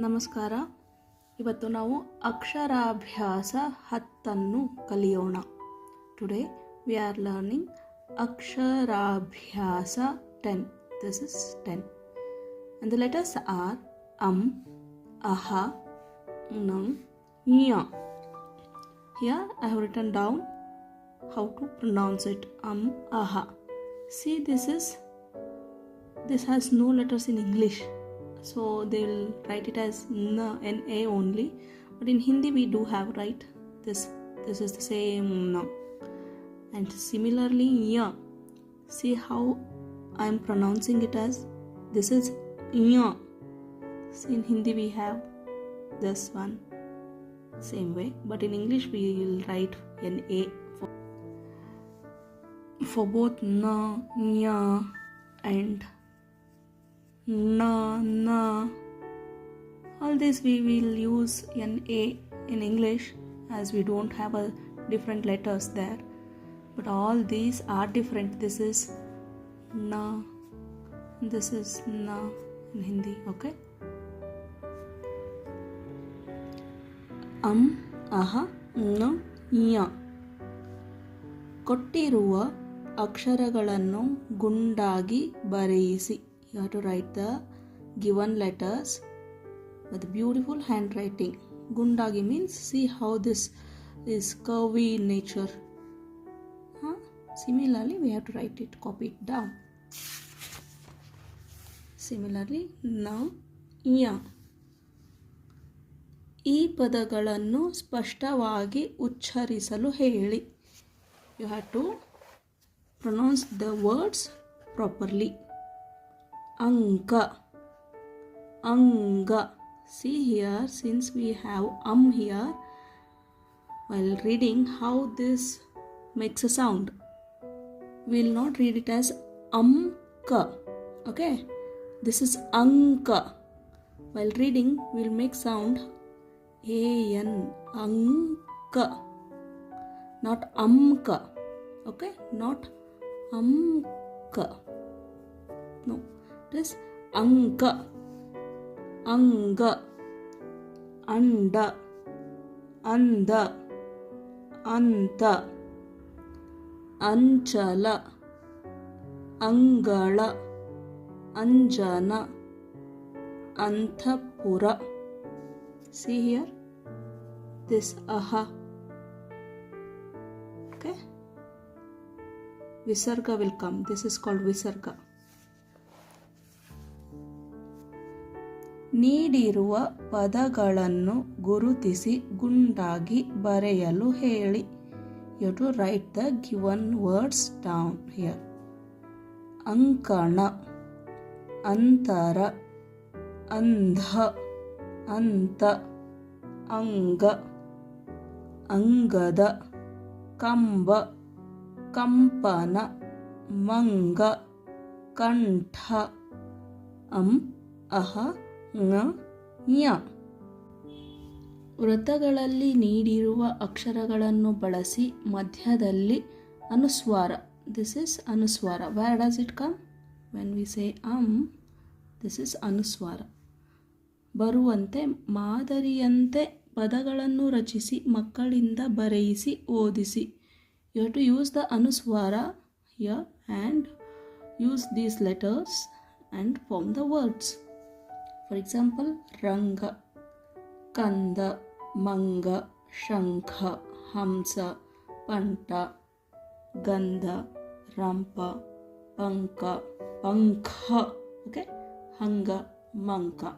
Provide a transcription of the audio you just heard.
ನಮಸ್ಕಾರ. ಇವತ್ತು ನಾವು ಅಕ್ಷರಾಭ್ಯಾಸ 10 ಕಲಿಯೋಣ. ಟುಡೇ ವಿ ಆರ್ ಲರ್ನಿಂಗ್ ಅಕ್ಷರಾಭ್ಯಾಸ 10. This is 10 and the letters are aha, nya. Here I have written down how to pronounce it. Aha. See, this has no letters in English, so they will write it as na only, but in Hindi we do have, right? This is the same na. And similarly ya, see how I am pronouncing it as this is ya. See, in Hindi we have this one same way, but in English we will write na for both na, nya and na. All this we will use na in English as we don't have a different letters there, but all these are different. This is na, this is na in Hindi. Okay, aha, na, nya. ಕೊಟ್ಟಿರುವ ಅಕ್ಷರಗಳನ್ನು ಗುಂಡಾಗಿ ಬರೆಯಿಸಿ. You have to write the given letters with beautiful handwriting. Gundagi means, see how this is curvy in nature. Similarly, we have to write it, copy it down. Similarly, now, ya. ಈ ಪದಗಳನ್ನು ಸ್ಪಷ್ಟವಾಗಿ ಉಚ್ಚರಿಸಲು ಹೇಳಿ. You have to pronounce the words properly. Anka, anga. See here, since we have here, while reading how this makes a sound, we will not read it as amka. Okay, this is anka. While reading, we will make sound an, anka, not amka. Okay, not amka. No, it is anka, anga, anda, anda, anta, anchala, angala, anjana, anthapura. See here, this aha. Okay, visarga will come. This is called visarga. ನೀಡಿರುವ ಪದಗಳನ್ನು ಗುರುತಿಸಿ ಗುಂಡಾಗಿ ಬರೆಯಲು ಹೇಳಿ. You have to write the given words down here. ಅಂಕಣ, ಅಂತರ, ಅಂಧ, ಅಂತ, ಅಂಗ, ಅಂಗದ, ಕಂಬ, ಕಂಪನ, ಮಂಗ, ಕಂಠ, ಅಹ, nya. ವೃತ್ತಗಳಲ್ಲಿ ನೀಡಿರುವ ಅಕ್ಷರಗಳನ್ನು ಬಳಸಿ ಮಧ್ಯದಲ್ಲಿ ಅನುಸ್ವಾರ. This is ಅನುಸ್ವಾರ. Where does it come? When we say this is ಅನುಸ್ವಾರ. ಬರುವಂತೆ ಮಾದರಿಯಂತೆ ಪದಗಳನ್ನು ರಚಿಸಿ ಮಕ್ಕಳಿಂದ ಬರೆಯಿಸಿ ಓದಿಸಿ. You have to use the ಅನುಸ್ವಾರ here and use these letters and form the words. For example, ranga, kanda, manga, shankha, hamsa, panta, gandha, rampa, panka, pankha. Okay, hanga, manka.